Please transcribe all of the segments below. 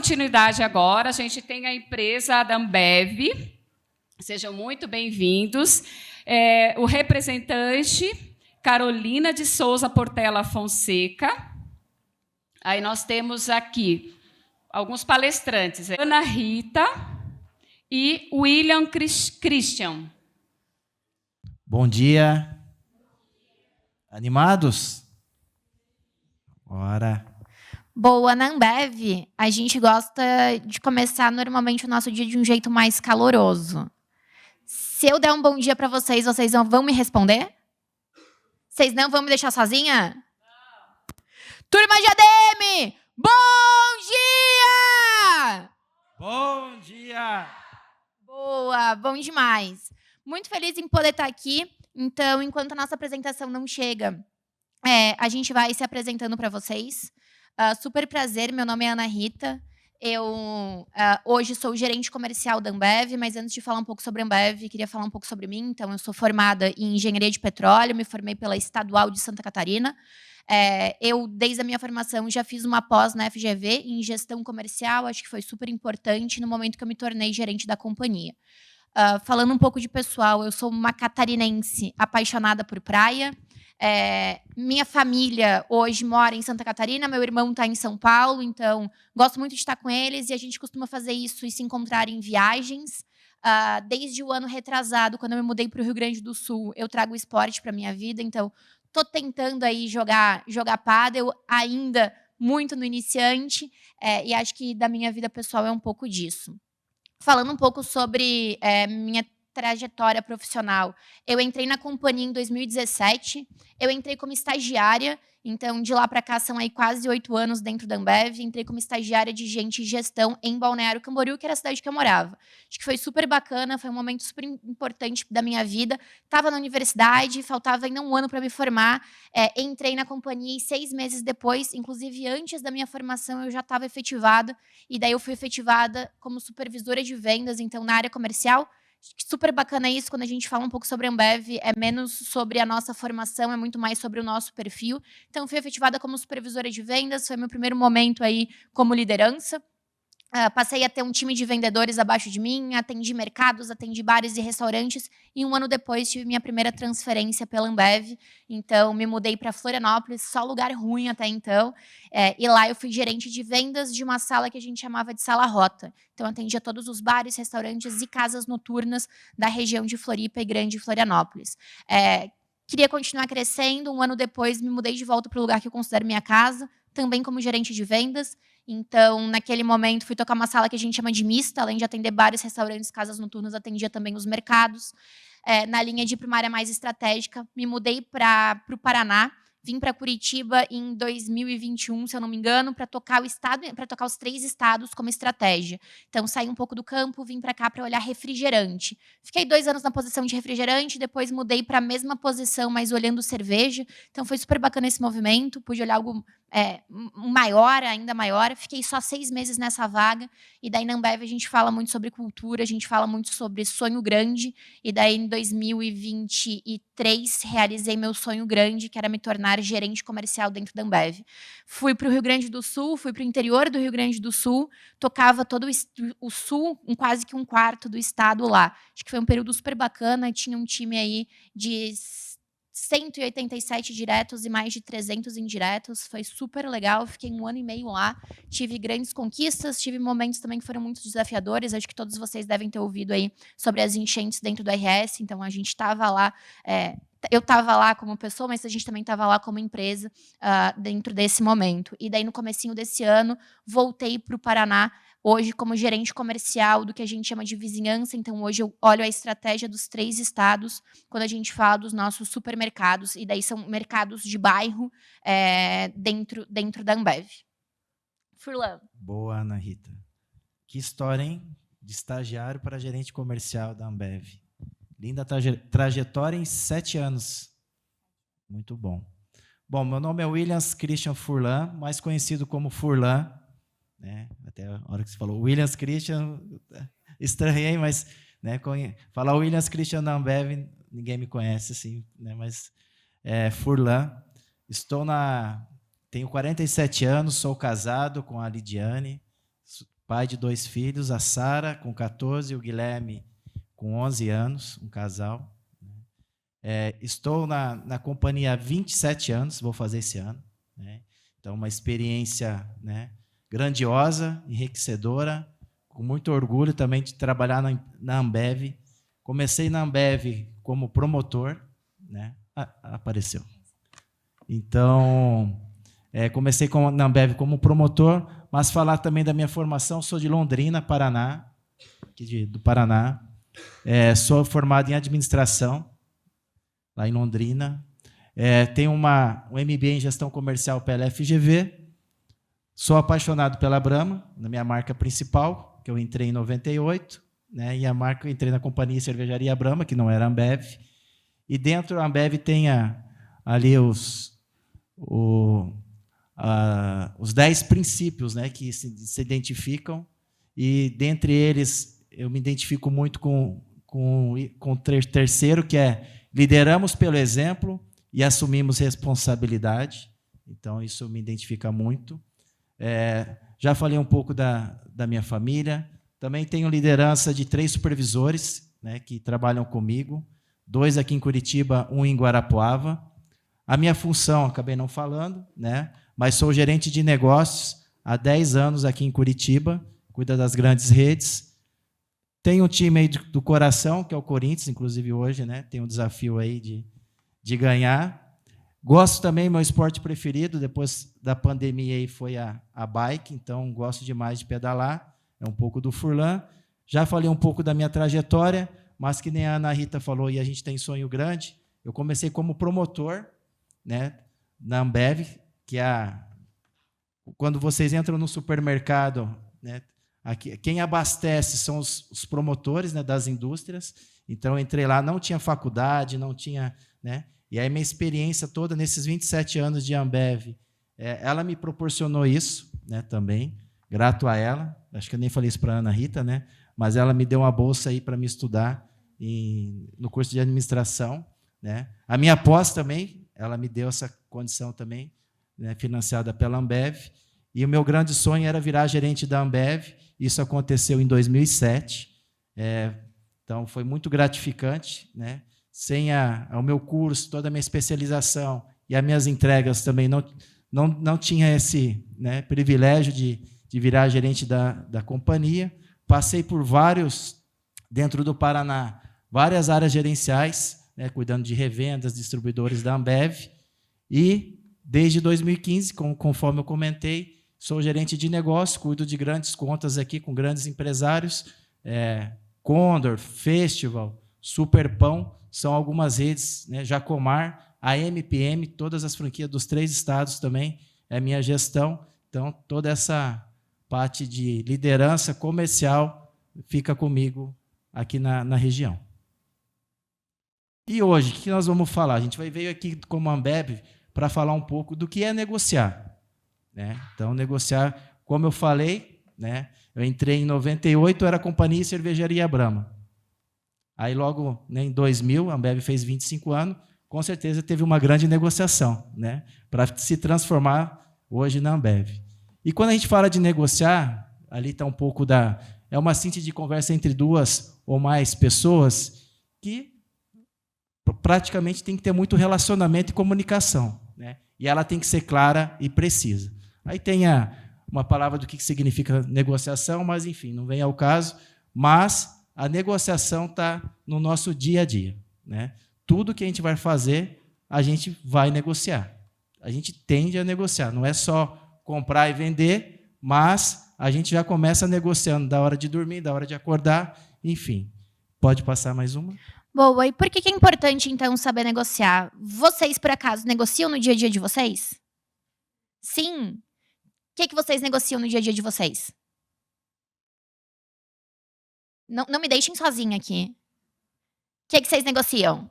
continuidade agora. A gente tem a empresa da Ambev. Sejam muito bem-vindos. O representante, Carolina de Souza Portela Fonseca. Aí nós temos aqui alguns palestrantes. Ana Rita e William Christian. Bom dia. Animados? Bora. Boa, na Ambev, a gente gosta de começar normalmente o nosso dia de um jeito mais caloroso. Se eu der um bom dia para vocês, vocês vão me responder? Vocês não vão me deixar sozinha? Não. Turma de ADM, bom dia! Bom dia! Boa, bom demais. Muito feliz em poder estar aqui. Então, enquanto a nossa apresentação não chega, a gente vai se apresentando para vocês. Super prazer, meu nome é Ana Rita. Eu hoje sou gerente comercial da Ambev, mas antes de falar um pouco sobre a Ambev, queria falar um pouco sobre mim. Então, eu sou formada em engenharia de petróleo, me formei pela Estadual de Santa Catarina. Eu, desde a minha formação, já fiz uma pós na FGV em gestão comercial, acho que foi super importante no momento que eu me tornei gerente da companhia. Falando um pouco de pessoal, eu sou uma catarinense apaixonada por praia. Minha família hoje mora em Santa Catarina, meu irmão está em São Paulo, então gosto muito de estar com eles e a gente costuma fazer isso e se encontrar em viagens. Desde o ano retrasado, quando eu me mudei para o Rio Grande do Sul, eu trago o esporte para a minha vida, então estou tentando aí jogar pádel, ainda muito no iniciante, e acho que da minha vida pessoal é um pouco disso. Falando um pouco sobre minha trajetória profissional. Eu entrei na companhia em 2017, eu entrei como estagiária, então de lá para cá são aí quase 8 anos dentro da Ambev, entrei como estagiária de gente e gestão em Balneário Camboriú, que era a cidade que eu morava. Acho que foi super bacana, foi um momento super importante da minha vida. Estava na universidade, faltava ainda um ano para me formar, entrei na companhia e 6 meses depois, inclusive antes da minha formação, eu já estava efetivada, e daí eu fui efetivada como supervisora de vendas, então na área comercial. Super bacana isso, quando a gente fala um pouco sobre a Ambev, é menos sobre a nossa formação, é muito mais sobre o nosso perfil. Então, fui efetivada como supervisora de vendas, foi meu primeiro momento aí como liderança. Passei a ter um time de vendedores abaixo de mim, atendi mercados, atendi bares e restaurantes, e um ano depois tive minha primeira transferência pela Ambev. Então, me mudei para Florianópolis, só lugar ruim até então, e lá eu fui gerente de vendas de uma sala que a gente chamava de sala rota. Então, atendia todos os bares, restaurantes e casas noturnas da região de Floripa e Grande Florianópolis. Queria continuar crescendo, um ano depois me mudei de volta para o lugar que eu considero minha casa, também como gerente de vendas. Então, naquele momento, fui tocar uma sala que a gente chama de mista, além de atender bares, restaurantes, casas noturnas, atendia também os mercados. Na linha de ir para uma área mais estratégica, me mudei para o Paraná, vim para Curitiba em 2021, se eu não me engano, para tocar o estado, para tocar os 3 estados como estratégia. Então, saí um pouco do campo, vim para cá para olhar refrigerante. Fiquei 2 anos na posição de refrigerante, depois mudei para a mesma posição, mas olhando cerveja. Então, foi super bacana esse movimento, pude olhar algo maior, ainda maior. Fiquei só 6 meses nessa vaga, e daí na Ambev a gente fala muito sobre cultura, a gente fala muito sobre sonho grande, e daí em 2023 realizei meu sonho grande, que era me tornar gerente comercial dentro da Ambev. Fui para o Rio Grande do Sul, fui para o interior do Rio Grande do Sul, tocava todo o sul, quase que um quarto do estado lá. Acho que foi um período super bacana, tinha um time aí de 187 diretos e mais de 300 indiretos, foi super legal, fiquei 1 ano e meio lá, tive grandes conquistas, tive momentos também que foram muito desafiadores, acho que todos vocês devem ter ouvido aí sobre as enchentes dentro do RS, então a gente estava lá, eu estava lá como pessoa, mas a gente também estava lá como empresa dentro desse momento. E daí, no comecinho desse ano, voltei para o Paraná, hoje como gerente comercial do que a gente chama de vizinhança. Então, hoje eu olho a estratégia dos 3 estados, quando a gente fala dos nossos supermercados, e daí são mercados de bairro dentro da Ambev. Furlan. Boa, Ana Rita. Que história, hein? De estagiário para gerente comercial da Ambev. Linda trajetória em 7 anos. Muito bom. Bom, meu nome é Williams Christian Furlan, mais conhecido como Furlan. Né? Até a hora que você falou Williams Christian, estranhei, mas falar Williams Christian na Ambev, ninguém me conhece, assim, né? Mas Furlan. Tenho 47 anos, sou casado com a Lidiane, pai de 2 filhos, a Sara, com 14, e o Guilherme, com 11 anos, um casal. Estou na companhia há 27 anos, vou fazer esse ano, né? Então, uma experiência, né, grandiosa, enriquecedora, com muito orgulho também de trabalhar na Ambev. Comecei na Ambev como promotor, né? Apareceu. Então, comecei na Ambev como promotor, mas falar também da minha formação, sou de Londrina, Paraná, do Paraná. Sou formado em administração, lá em Londrina. Tenho um MBA em gestão comercial pela FGV. Sou apaixonado pela Brahma, na minha marca principal, que eu entrei em 98, né? E a marca eu entrei na companhia Cervejaria Brahma, que não era Ambev. E dentro da Ambev tem ali os 10 princípios, né, que se identificam. E dentre eles eu me identifico muito com o terceiro, que é lideramos pelo exemplo e assumimos responsabilidade. Então, isso me identifica muito. Já falei um pouco da minha família. Também tenho liderança de 3 supervisores, né, que trabalham comigo. 2 aqui em Curitiba, 1 em Guarapuava. A minha função, acabei não falando, né, mas sou gerente de negócios há 10 anos aqui em Curitiba, cuida das grandes redes. Tem um time aí do coração, que é o Corinthians, inclusive hoje, né? Tem um desafio aí de ganhar. Gosto também, meu esporte preferido, depois da pandemia, aí foi a bike, então gosto demais de pedalar, é um pouco do Furlan. Já falei um pouco da minha trajetória, mas que nem a Ana Rita falou, e a gente tem sonho grande, eu comecei como promotor, né, na Ambev, que quando vocês entram no supermercado, né, quem abastece são os promotores, né, das indústrias. Então, eu entrei lá, não tinha faculdade, não tinha, né? E aí minha experiência toda nesses 27 anos de Ambev, ela me proporcionou isso, né, também, grato a ela. Acho que eu nem falei isso para a Ana Rita, né? Mas ela me deu uma bolsa aí para me estudar no curso de administração, né? A minha pós também, ela me deu essa condição também, né, financiada pela Ambev. E o meu grande sonho era virar gerente da Ambev. Isso aconteceu em 2007. Então, foi muito gratificante, né? Sem o meu curso, toda a minha especialização e as minhas entregas também não tinha esse, né, privilégio de virar gerente da companhia. Passei por dentro do Paraná, várias áreas gerenciais, né, cuidando de revendas, distribuidores da Ambev. E, desde 2015, conforme eu comentei, sou gerente de negócio, cuido de grandes contas aqui com grandes empresários. Condor, Festival, Superpão, são algumas redes, né, Jacomar, a MPM, todas as franquias dos 3 estados também, é minha gestão. Então, toda essa parte de liderança comercial fica comigo aqui na região. E hoje, o que nós vamos falar? A gente veio aqui como Ambev para falar um pouco do que é negociar, né? Então, negociar, como eu falei, né, eu entrei em 98, era a companhia Cervejaria Brahma. Aí, logo, né, em 2000, a Ambev fez 25 anos, com certeza teve uma grande negociação, né, para se transformar hoje na Ambev. E quando a gente fala de negociar, ali está um pouco é uma síntese de conversa entre 2 ou mais pessoas que praticamente tem que ter muito relacionamento e comunicação, né, e ela tem que ser clara e precisa. Aí tem uma palavra do que significa negociação, mas, enfim, não vem ao caso, mas a negociação está no nosso dia a dia, né? Tudo que a gente vai fazer, a gente vai negociar. A gente tende a negociar. Não é só comprar e vender, mas a gente já começa negociando da hora de dormir, da hora de acordar, enfim. Pode passar mais uma? Boa. E por que é importante, então, saber negociar? Vocês, por acaso, negociam no dia a dia de vocês? Sim. O que vocês negociam no dia a dia de vocês? Não me deixem sozinha aqui. O que vocês negociam?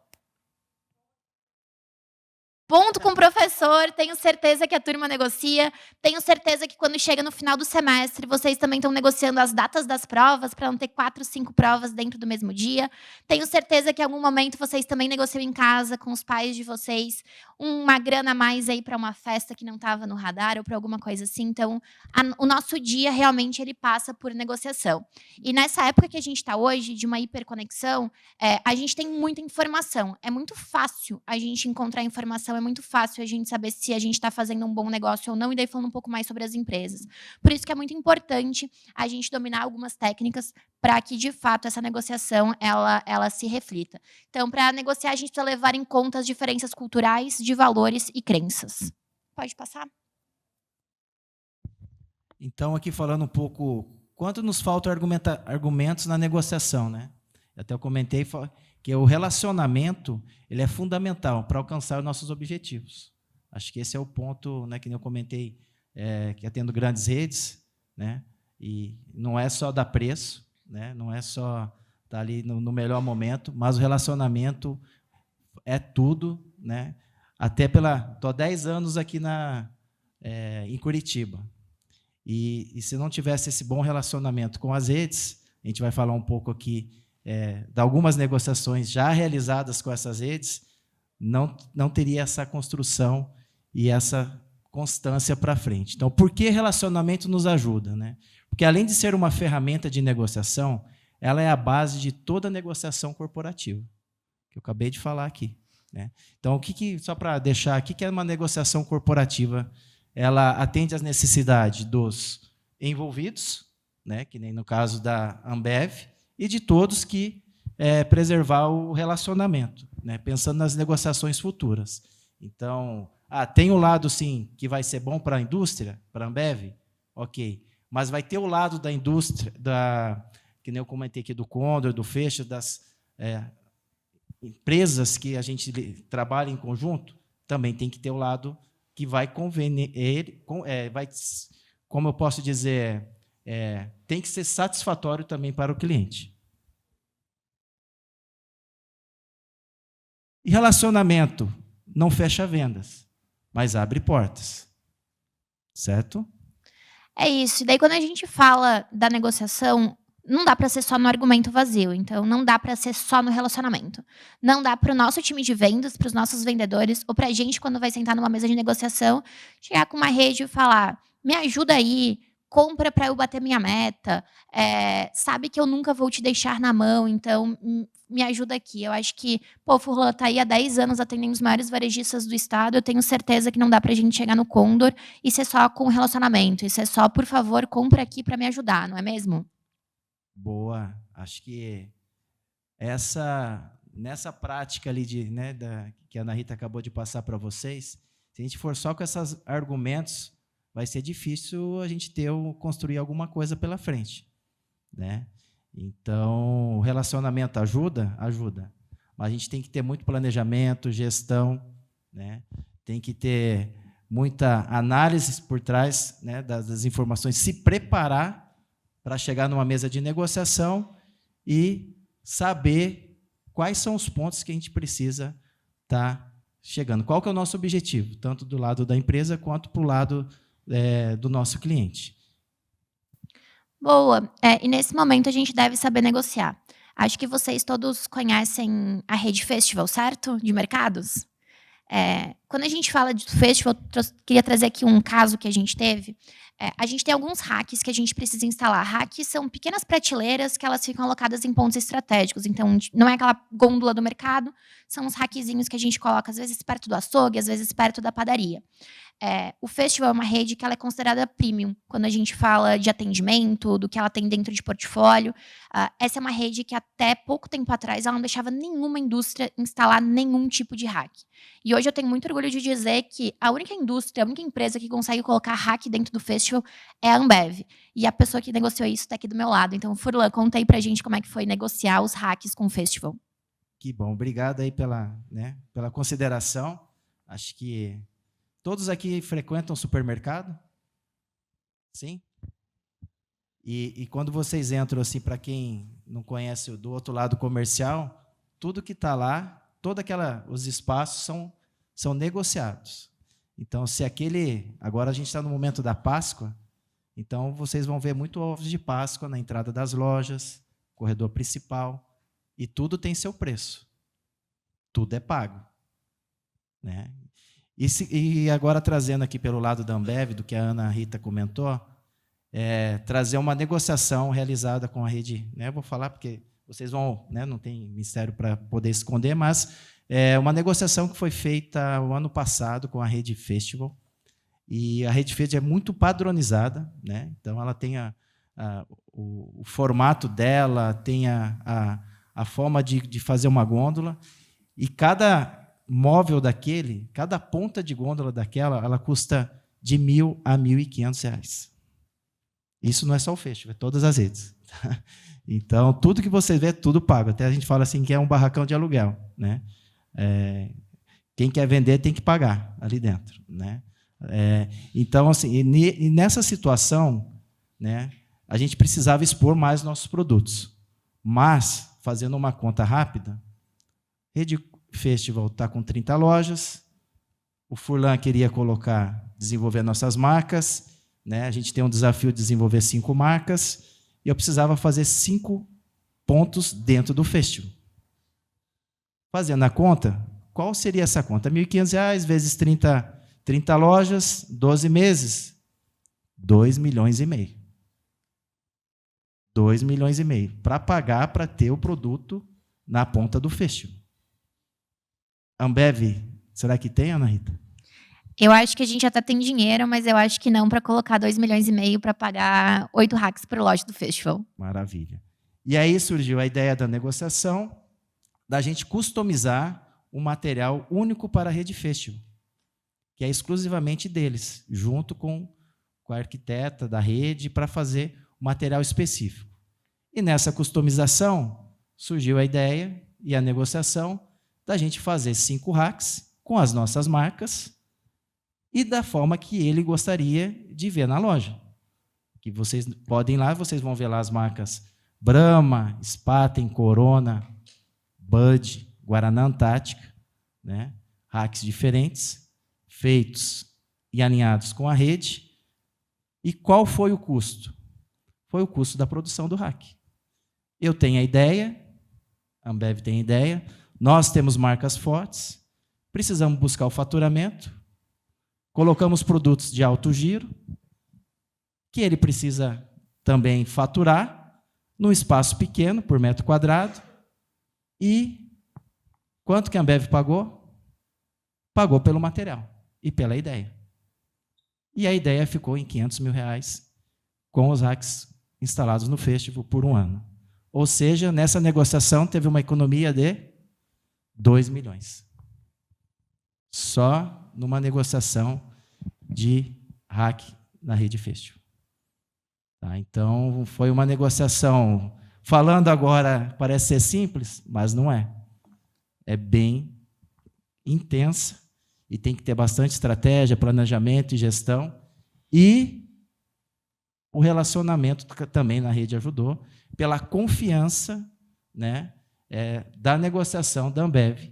Ponto com o professor, tenho certeza que a turma negocia, tenho certeza que quando chega no final do semestre, vocês também estão negociando as datas das provas, para não ter 4, 5 provas dentro do mesmo dia. Tenho certeza que em algum momento vocês também negociam em casa, com os pais de vocês, uma grana a mais aí para uma festa que não estava no radar, ou para alguma coisa assim. Então, o nosso dia, realmente, ele passa por negociação. E nessa época que a gente está hoje, de uma hiperconexão, a gente tem muita informação. É muito fácil a gente encontrar informação, é muito fácil a gente saber se a gente está fazendo um bom negócio ou não, e daí falando um pouco mais sobre as empresas. Por isso que é muito importante a gente dominar algumas técnicas para que, de fato, essa negociação ela se reflita. Então, para negociar, a gente precisa levar em conta as diferenças culturais, de valores e crenças. Pode passar? Então, aqui falando um pouco, quanto nos faltam argumentos na negociação, né? Até eu comentei que o relacionamento ele é fundamental para alcançar os nossos objetivos. Acho que esse é o ponto, né, que eu comentei, que atendo grandes redes, né? E não é só dar preço, né? Não é só estar ali no melhor momento, mas o relacionamento é tudo, né? Até estou há 10 anos aqui em Curitiba. E se não tivesse esse bom relacionamento com as redes, a gente vai falar um pouco aqui de algumas negociações já realizadas com essas redes, não teria essa construção e essa constância para frente. Então, por que relacionamento nos ajuda, né? Porque, além de ser uma ferramenta de negociação, ela é a base de toda negociação corporativa, que eu acabei de falar aqui, né? Então, só para deixar aqui, que é uma negociação corporativa? Ela atende às necessidades dos envolvidos, né, que nem no caso da Ambev, e de todos que preservar o relacionamento, né, pensando nas negociações futuras. Então, tem o lado, sim, que vai ser bom para a indústria, para a Ambev, ok, mas vai ter o lado da indústria, que nem eu comentei aqui, do Condor, do Fecha, das empresas que a gente trabalha em conjunto, também tem que ter o lado que vai convenir, como eu posso dizer, tem que ser satisfatório também para o cliente. E relacionamento não fecha vendas, mas abre portas. Certo? É isso. E daí, quando a gente fala da negociação, não dá para ser só no argumento vazio. Então, não dá para ser só no relacionamento. Não dá para o nosso time de vendas, para os nossos vendedores, ou para a gente, quando vai sentar numa mesa de negociação, chegar com uma rede e falar: me ajuda aí, compra para eu bater minha meta, sabe que eu nunca vou te deixar na mão, então me ajuda aqui. Eu acho que, o Furlan está aí há 10 anos atendendo os maiores varejistas do estado, eu tenho certeza que não dá para a gente chegar no Condor e ser só com relacionamento, e ser só, por favor, compra aqui para me ajudar, não é mesmo? Boa. Acho que nessa prática ali que a Ana Rita acabou de passar para vocês, se a gente for só com esses argumentos, vai ser difícil a gente construir alguma coisa pela frente, né? Então, o relacionamento ajuda? Ajuda. Mas a gente tem que ter muito planejamento, gestão, né? Tem que ter muita análise por trás, né, das informações, se preparar para chegar numa mesa de negociação e saber quais são os pontos que a gente precisa estar chegando. Qual que é o nosso objetivo, tanto do lado da empresa quanto para o lado do nosso cliente. Boa. E nesse momento a gente deve saber negociar. Acho que vocês todos conhecem a Rede Festival, certo? De mercados. Quando a gente fala de festival, queria trazer aqui um caso que a gente teve. A gente tem alguns racks que a gente precisa instalar. Racks são pequenas prateleiras que elas ficam alocadas em pontos estratégicos. Então, não é aquela gôndola do mercado, são uns rackzinhos que a gente coloca, às vezes, perto do açougue, às vezes, perto da padaria. O Festival é uma rede que ela é considerada premium, quando a gente fala de atendimento, do que ela tem dentro de portfólio. Essa é uma rede que, até pouco tempo atrás, ela não deixava nenhuma indústria instalar nenhum tipo de rack. E hoje eu tenho muito orgulho de dizer que a única indústria, a única empresa que consegue colocar rack dentro do Festival é a Ambev. E a pessoa que negociou isso está aqui do meu lado. Então, Furlan, conta aí pra gente como é que foi negociar os racks com o Festival. Que bom. Obrigado aí pela consideração. Acho que todos aqui frequentam supermercado? Sim? E quando vocês entram, assim, para quem não conhece do outro lado comercial, tudo que está lá, os espaços são negociados. Então, se aquele... Agora a gente está no momento da Páscoa, então vocês vão ver muito ovos de Páscoa na entrada das lojas, corredor principal, e tudo tem seu preço. Tudo é pago. Né? E agora, trazendo aqui pelo lado da Ambev, do que a Ana Rita comentou, trazer uma negociação realizada com a rede. Né? Eu vou falar porque vocês vão... Né, não tem mistério para poder esconder, mas é uma negociação que foi feita o ano passado com a Rede Festival. E a Rede Festival é muito padronizada. Né? Então, ela tem o formato dela, tem a forma de fazer uma gôndola, e cada móvel daquele, cada ponta de gôndola daquela, ela custa de R$1.000 a R$1.500. Isso não é só o festival, é todas as redes. Então, tudo que você vê, tudo pago. Até a gente fala assim que é um barracão de aluguel. Né? Quem quer vender tem que pagar ali dentro. Né? Então, assim, e nessa situação, né, a gente precisava expor mais nossos produtos. Mas, fazendo uma conta rápida, Rede Festival está com 30 lojas, o Furlan queria desenvolver nossas marcas, né? A gente tem um desafio de desenvolver 5 marcas, e eu precisava fazer 5 pontos dentro do festival. Fazendo a conta, qual seria essa conta? R$ 1.500 vezes 30 lojas, 12 meses, R$2,5 milhões. R$2,5 milhões para pagar, para ter o produto na ponta do festival. Ambev, será que tem, Ana Rita? Eu acho que a gente até tem dinheiro, mas eu acho que não para colocar R$2,5 milhões para pagar 8 hacks por loja do festival. Maravilha. E aí surgiu a ideia da negociação, da gente customizar um material único para a Rede Festival, que é exclusivamente deles, junto com a arquiteta da rede, para fazer um material específico. E nessa customização surgiu a ideia e a negociação da gente fazer 5 racks com as nossas marcas e da forma que ele gostaria de ver na loja. Que vocês podem ir lá, vocês vão ver lá as marcas Brahma, Spaten, Corona, Bud, Guaraná Antártica, né? Racks diferentes, feitos e alinhados com a rede. E qual foi o custo? Foi o custo da produção do rack. Eu tenho a ideia, a Ambev tem a ideia, nós temos marcas fortes, precisamos buscar o faturamento, colocamos produtos de alto giro, que ele precisa também faturar, num espaço pequeno, por metro quadrado, e quanto que a Ambev pagou? Pagou pelo material e pela ideia. E a ideia ficou em R$500 mil, com os racks instalados no festival por um ano. Ou seja, nessa negociação teve uma economia de R$2 milhões. Só numa negociação de rack na Rede Festival. Tá? Então, foi uma negociação, falando agora, parece ser simples, mas não é. É bem intensa e tem que ter bastante estratégia, planejamento e gestão. E o relacionamento também na rede ajudou, pela confiança, né, da negociação da Ambev,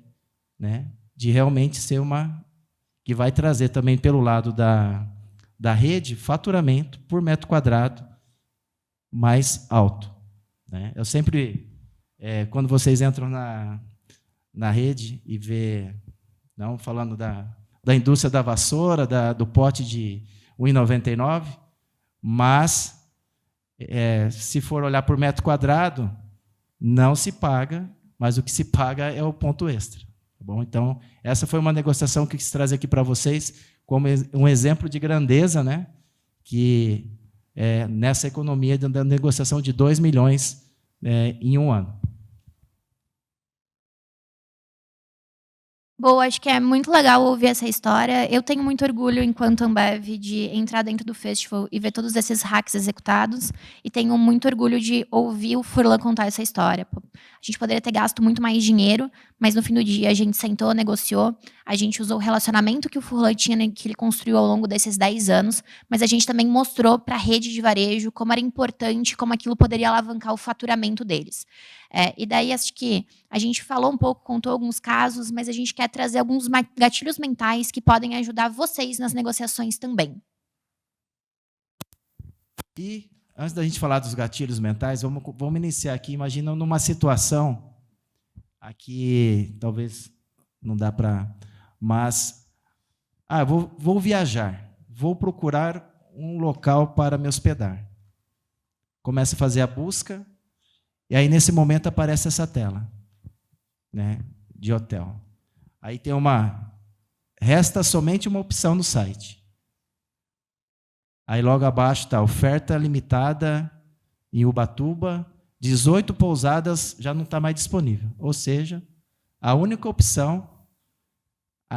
né, de realmente ser uma... que vai trazer também pelo lado da rede faturamento por metro quadrado mais alto. Né? Eu sempre, quando vocês entram na rede e vê, não falando da indústria da vassoura, do pote de R$1,99, mas se for olhar por metro quadrado, não se paga, mas o que se paga é o ponto extra. Tá bom? Então, essa foi uma negociação que eu quis trazer aqui para vocês como um exemplo de grandeza, né? Que nessa economia da negociação de R$2 milhões em um ano. Bom, acho que é muito legal ouvir essa história. Eu tenho muito orgulho, enquanto Ambev, de entrar dentro do festival e ver todos esses hacks executados. E tenho muito orgulho de ouvir o Furlan contar essa história. A gente poderia ter gasto muito mais dinheiro, mas no fim do dia a gente sentou, negociou, a gente usou o relacionamento que o Furlan tinha, né, que ele construiu ao longo desses 10 anos, mas a gente também mostrou para a rede de varejo como era importante, como aquilo poderia alavancar o faturamento deles. E daí, acho que a gente falou um pouco, contou alguns casos, mas a gente quer quer trazer alguns gatilhos mentais que podem ajudar vocês nas negociações também. E, antes da gente falar dos gatilhos mentais, vamos iniciar aqui. Imagina numa situação, aqui talvez não dá para... Mas, vou viajar, vou procurar um local para me hospedar. Começa a fazer a busca, e aí, nesse momento, aparece essa tela, né, de hotel. Aí tem resta somente uma opção no site. Aí logo abaixo está oferta limitada em Ubatuba, 18 pousadas já não está mais disponível. Ou seja, a única opção,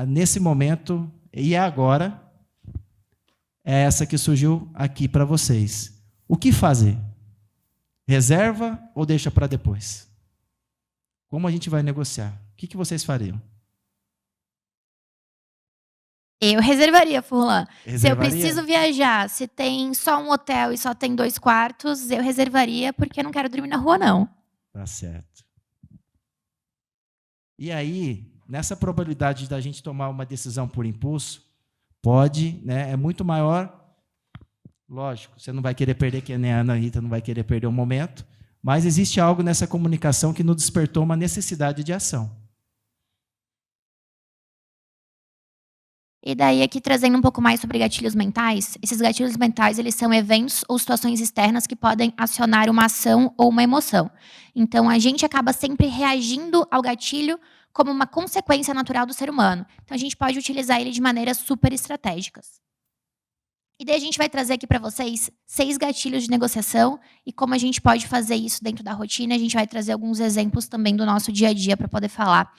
nesse momento, e agora, é essa que surgiu aqui para vocês. O que fazer? Reserva ou deixa para depois? Como a gente vai negociar? O que vocês fariam? Eu reservaria, Furlan. Se eu Reservaria? preciso viajar, se tem só um hotel e só tem 2 quartos, eu reservaria, porque eu não quero dormir na rua, não. Tá certo. E aí, nessa probabilidade da gente tomar uma decisão por impulso, pode, né, é muito maior. Lógico, você não vai querer perder, que nem a Ana Rita não vai querer perder o momento, mas existe algo nessa comunicação que nos despertou uma necessidade de ação. E daí, aqui trazendo um pouco mais sobre gatilhos mentais, esses gatilhos mentais, eles são eventos ou situações externas que podem acionar uma ação ou uma emoção. Então, a gente acaba sempre reagindo ao gatilho como uma consequência natural do ser humano. Então, a gente pode utilizar ele de maneiras super estratégicas. E daí a gente vai trazer aqui para vocês 6 gatilhos de negociação e como a gente pode fazer isso dentro da rotina. A gente vai trazer alguns exemplos também do nosso dia a dia para poder falar,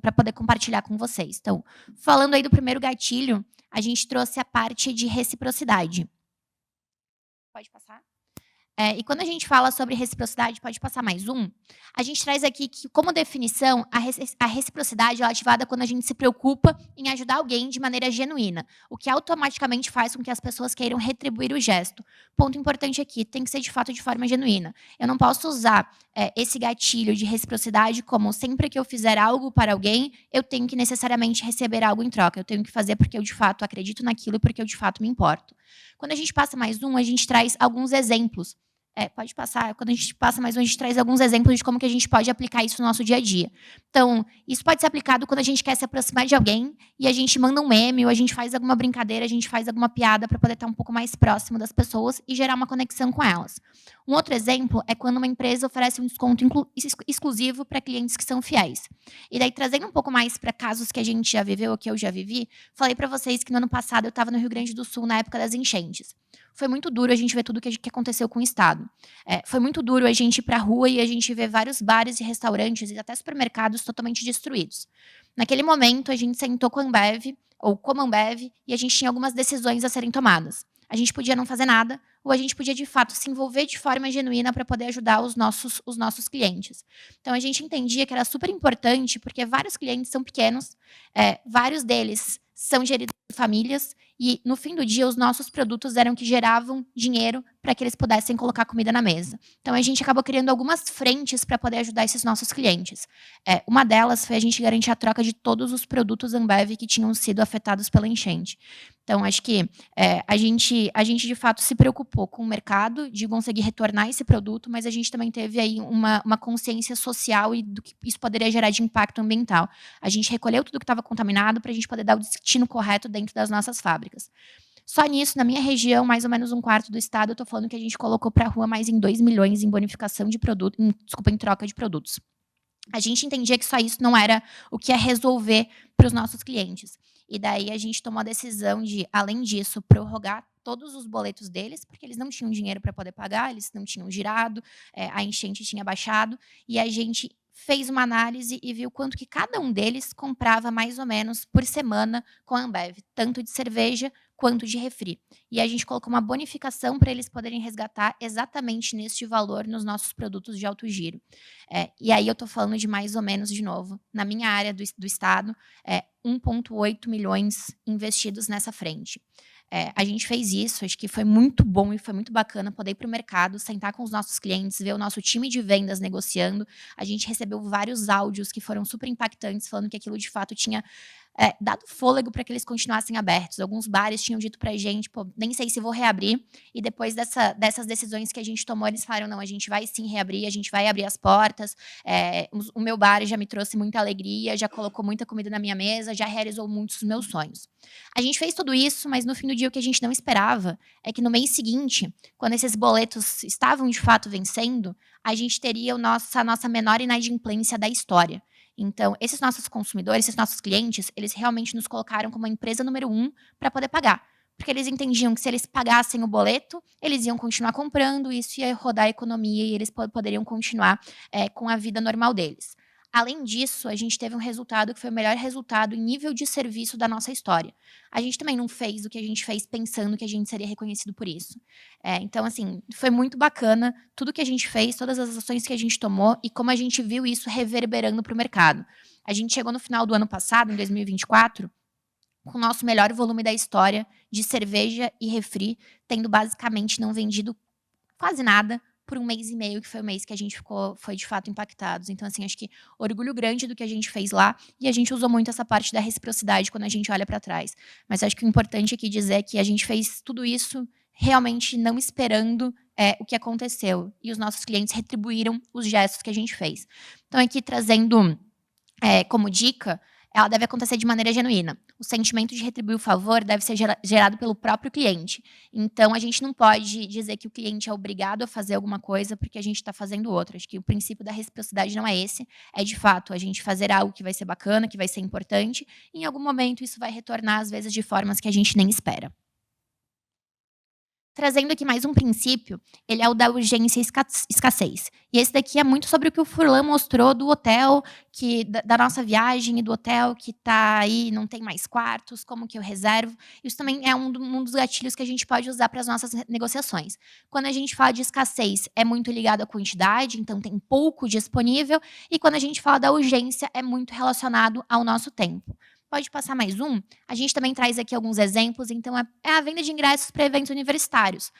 para poder compartilhar com vocês. Então, falando aí do primeiro gatilho, a gente trouxe a parte de reciprocidade. Pode passar? E quando a gente fala sobre reciprocidade, pode passar mais um, a gente traz aqui que, como definição, a reciprocidade é ativada quando a gente se preocupa em ajudar alguém de maneira genuína, o que automaticamente faz com que as pessoas queiram retribuir o gesto. Ponto importante aqui, tem que ser de fato de forma genuína. Eu não posso usar esse gatilho de reciprocidade como sempre que eu fizer algo para alguém, eu tenho que necessariamente receber algo em troca. Eu tenho que fazer porque eu de fato acredito naquilo e porque eu de fato me importo. Quando a gente passa mais um, a gente traz alguns exemplos. Pode passar. Quando a gente passa mais um, a gente traz alguns exemplos de como que a gente pode aplicar isso no nosso dia a dia. Então, isso pode ser aplicado quando a gente quer se aproximar de alguém e a gente manda um meme ou a gente faz alguma brincadeira, a gente faz alguma piada para poder estar um pouco mais próximo das pessoas e gerar uma conexão com elas. Um outro exemplo é quando uma empresa oferece um desconto exclusivo para clientes que são fiéis. E daí, trazendo um pouco mais para casos que a gente já viveu ou que eu já vivi, falei para vocês que no ano passado eu estava no Rio Grande do Sul na época das enchentes. Foi muito duro a gente ver tudo o que aconteceu com o Estado. Foi muito duro a gente ir para a rua e a gente ver vários bares e restaurantes e até supermercados totalmente destruídos. Naquele momento, a gente sentou com a Ambev, ou como Ambev, e a gente tinha algumas decisões a serem tomadas. A gente podia não fazer nada, ou a gente podia, de fato, se envolver de forma genuína para poder ajudar os nossos clientes. Então, a gente entendia que era super importante, porque vários clientes são pequenos, vários deles são geridos por famílias, e, no fim do dia, os nossos produtos eram que geravam dinheiro para que eles pudessem colocar comida na mesa. Então, a gente acabou criando algumas frentes para poder ajudar esses nossos clientes. Uma delas foi a gente garantir a troca de todos os produtos Ambev que tinham sido afetados pela enchente. Então, acho que a gente, de fato, se preocupou com o mercado de conseguir retornar esse produto, mas a gente também teve aí uma consciência social e do que isso poderia gerar de impacto ambiental. A gente recolheu tudo que estava contaminado para a gente poder dar o destino correto dentro das nossas fábricas. Só nisso, na minha região, mais ou menos um quarto do estado, eu estou falando que a gente colocou para a rua mais em 2 milhões em bonificação de produto, em troca de produtos. A gente entendia que só isso não era o que ia resolver para os nossos clientes. E daí a gente tomou a decisão de, além disso, prorrogar todos os boletos deles, porque eles não tinham dinheiro para poder pagar, eles não tinham girado, a enchente tinha baixado, e a gente fez uma análise e viu quanto que cada um deles comprava mais ou menos por semana com a Ambev, tanto de cerveja quanto de refri. E a gente colocou uma bonificação para eles poderem resgatar exatamente neste valor nos nossos produtos de alto giro. E aí eu estou falando de mais ou menos, de novo, na minha área do estado, 1,8 milhões investidos nessa frente. A gente fez isso, acho que foi muito bom e foi muito bacana poder ir para o mercado, sentar com os nossos clientes, ver o nosso time de vendas negociando. A gente recebeu vários áudios que foram super impactantes, falando que aquilo de fato tinha dado fôlego para que eles continuassem abertos. Alguns bares tinham dito para a gente, pô, nem sei se vou reabrir. E depois dessas decisões que a gente tomou, eles falaram, não, a gente vai sim reabrir, a gente vai abrir as portas. O meu bar já me trouxe muita alegria, já colocou muita comida na minha mesa, já realizou muitos dos meus sonhos. A gente fez tudo isso, mas no fim do dia o que a gente não esperava é que no mês seguinte, quando esses boletos estavam de fato vencendo, a gente teria a nossa menor inadimplência da história. Então, esses nossos consumidores, esses nossos clientes, eles realmente nos colocaram como a empresa número 1 para poder pagar. Porque eles entendiam que se eles pagassem o boleto, eles iam continuar comprando, isso ia rodar a economia e eles poderiam continuar com a vida normal deles. Além disso, a gente teve um resultado que foi o melhor resultado em nível de serviço da nossa história. A gente também não fez o que a gente fez pensando que a gente seria reconhecido por isso. Então, assim, foi muito bacana tudo que a gente fez, todas as ações que a gente tomou e como a gente viu isso reverberando para o mercado. A gente chegou no final do ano passado, em 2024, com o nosso melhor volume da história de cerveja e refri, tendo basicamente não vendido quase nada por 1 mês e meio, que foi o mês que a gente foi de fato impactados. Então, assim, acho que orgulho grande do que a gente fez lá, e a gente usou muito essa parte da reciprocidade quando a gente olha para trás. Mas acho que o importante aqui dizer é que a gente fez tudo isso realmente não esperando o que aconteceu, e os nossos clientes retribuíram os gestos que a gente fez. Então, aqui trazendo como dica, ela deve acontecer de maneira genuína. O sentimento de retribuir o favor deve ser gerado pelo próprio cliente. Então, a gente não pode dizer que o cliente é obrigado a fazer alguma coisa porque a gente está fazendo outra. Acho que o princípio da reciprocidade não é esse. É, de fato, a gente fazer algo que vai ser bacana, que vai ser importante. E, em algum momento, isso vai retornar, às vezes, de formas que a gente nem espera. Trazendo aqui mais um princípio, ele é o da urgência e escassez. E esse daqui é muito sobre o que o Furlan mostrou do hotel, da nossa viagem e do hotel que está aí, não tem mais quartos, como que eu reservo. Isso também é um dos gatilhos que a gente pode usar para as nossas negociações. Quando a gente fala de escassez, é muito ligado à quantidade, então tem pouco disponível. E quando a gente fala da urgência, é muito relacionado ao nosso tempo. Pode passar mais um. A gente também traz aqui alguns exemplos. Então, é a venda de ingressos para eventos universitários.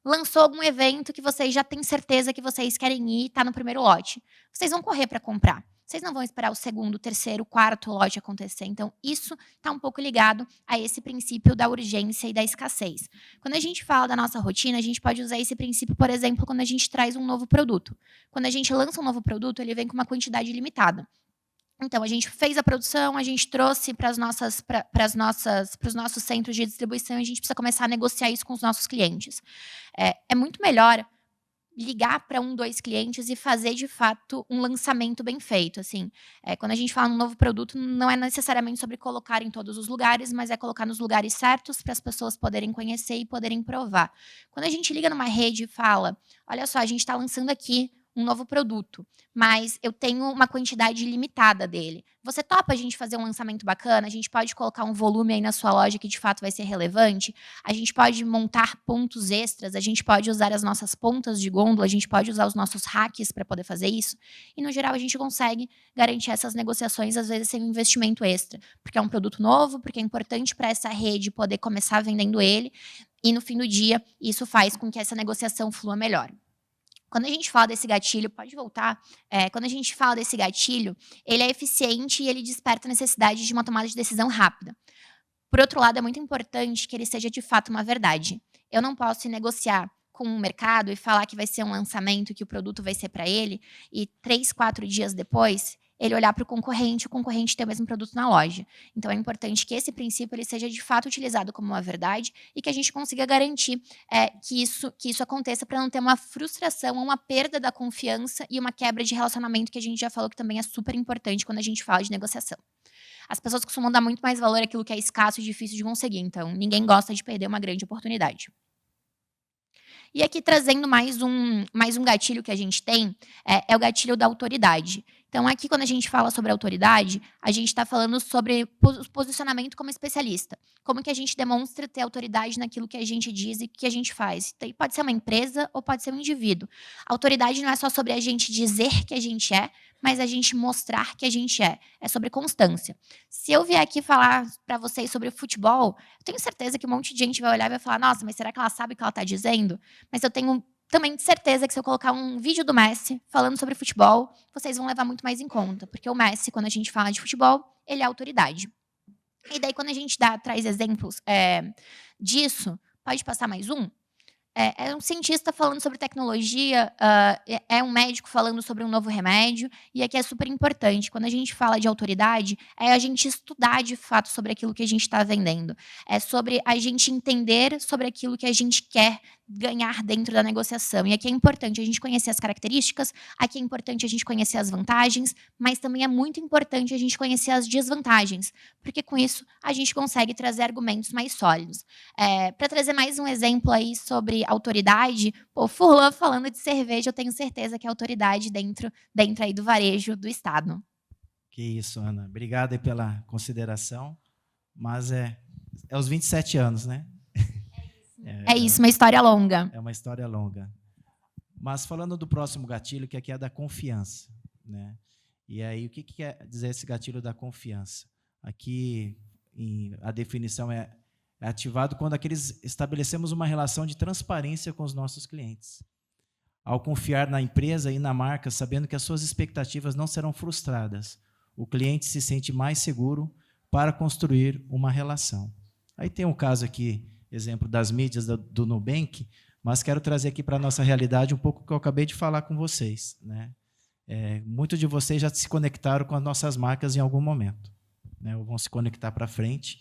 Lançou algum evento que vocês já têm certeza que vocês querem ir, está no primeiro lote. Vocês vão correr para comprar. Vocês não vão esperar o segundo, terceiro, quarto lote acontecer. Então, isso está um pouco ligado a esse princípio da urgência e da escassez. Quando a gente fala da nossa rotina, a gente pode usar esse princípio, por exemplo, quando a gente traz um novo produto. Quando a gente lança um novo produto, ele vem com uma quantidade limitada. Então, a gente fez a produção, a gente trouxe para os nossos centros de distribuição e a gente precisa começar a negociar isso com os nossos clientes. É muito melhor ligar para 1, 2 clientes e fazer, de fato, um lançamento bem feito. Assim, quando a gente fala um novo produto, não é necessariamente sobre colocar em todos os lugares, mas é colocar nos lugares certos para as pessoas poderem conhecer e poderem provar. Quando a gente liga numa rede e fala, olha só, a gente está lançando aqui um novo produto, mas eu tenho uma quantidade limitada dele. Você topa a gente fazer um lançamento bacana? A gente pode colocar um volume aí na sua loja que de fato vai ser relevante? A gente pode montar pontos extras? A gente pode usar as nossas pontas de gôndola? A gente pode usar os nossos hacks para poder fazer isso? E, no geral, a gente consegue garantir essas negociações, às vezes, sem um investimento extra. Porque é um produto novo, porque é importante para essa rede poder começar vendendo ele. E, no fim do dia, isso faz com que essa negociação flua melhor. Quando a gente fala desse gatilho, pode voltar, quando a gente fala desse gatilho, ele é eficiente e ele desperta a necessidade de uma tomada de decisão rápida. Por outro lado, é muito importante que ele seja de fato uma verdade. Eu não posso negociar com o mercado e falar que vai ser um lançamento, que o produto vai ser para ele, e 3, 4 dias depois, ele olhar para o concorrente ter o mesmo produto na loja. Então, é importante que esse princípio ele seja de fato utilizado como uma verdade e que a gente consiga garantir que isso aconteça para não ter uma frustração, uma perda da confiança e uma quebra de relacionamento, que a gente já falou que também é super importante quando a gente fala de negociação. As pessoas costumam dar muito mais valor àquilo que é escasso e difícil de conseguir, então ninguém gosta de perder uma grande oportunidade. E aqui trazendo mais um gatilho que a gente tem, é o gatilho da autoridade. Então, aqui, quando a gente fala sobre autoridade, a gente está falando sobre posicionamento como especialista. Como que a gente demonstra ter autoridade naquilo que a gente diz e que a gente faz. Então, pode ser uma empresa ou pode ser um indivíduo. Autoridade não é só sobre a gente dizer que a gente é, mas a gente mostrar que a gente é. É sobre constância. Se eu vier aqui falar para vocês sobre futebol, eu tenho certeza que um monte de gente vai olhar e vai falar, nossa, mas será que ela sabe o que ela está dizendo? Mas eu tenho também certeza que se eu colocar um vídeo do Messi falando sobre futebol, vocês vão levar muito mais em conta. Porque o Messi, quando a gente fala de futebol, ele é autoridade. E daí, quando a gente traz exemplos disso, pode passar mais um? É um cientista falando sobre tecnologia, é um médico falando sobre um novo remédio, e aqui é super importante. Quando a gente fala de autoridade, é a gente estudar de fato sobre aquilo que a gente está vendendo. É sobre a gente entender sobre aquilo que a gente quer ganhar dentro da negociação. E aqui é importante a gente conhecer as características, aqui é importante a gente conhecer as vantagens, mas também é muito importante a gente conhecer as desvantagens, porque com isso a gente consegue trazer argumentos mais sólidos. Para trazer mais um exemplo aí sobre autoridade, o Furlan falando de cerveja, eu tenho certeza que é autoridade dentro aí do varejo do Estado. Que isso, Ana. Obrigado aí pela consideração, mas é os 27 anos, né? É isso, uma história longa. É uma história longa. Mas falando do próximo gatilho, que aqui é da confiança, né? E aí, o que quer dizer esse gatilho da confiança? Aqui, a definição é ativado quando estabelecemos uma relação de transparência com os nossos clientes. Ao confiar na empresa e na marca, sabendo que as suas expectativas não serão frustradas, o cliente se sente mais seguro para construir uma relação. Aí tem um caso aqui, exemplo das mídias do Nubank, mas quero trazer aqui para a nossa realidade um pouco o que eu acabei de falar com vocês, né? Muitos de vocês já se conectaram com as nossas marcas em algum momento, né? Ou vão se conectar para frente.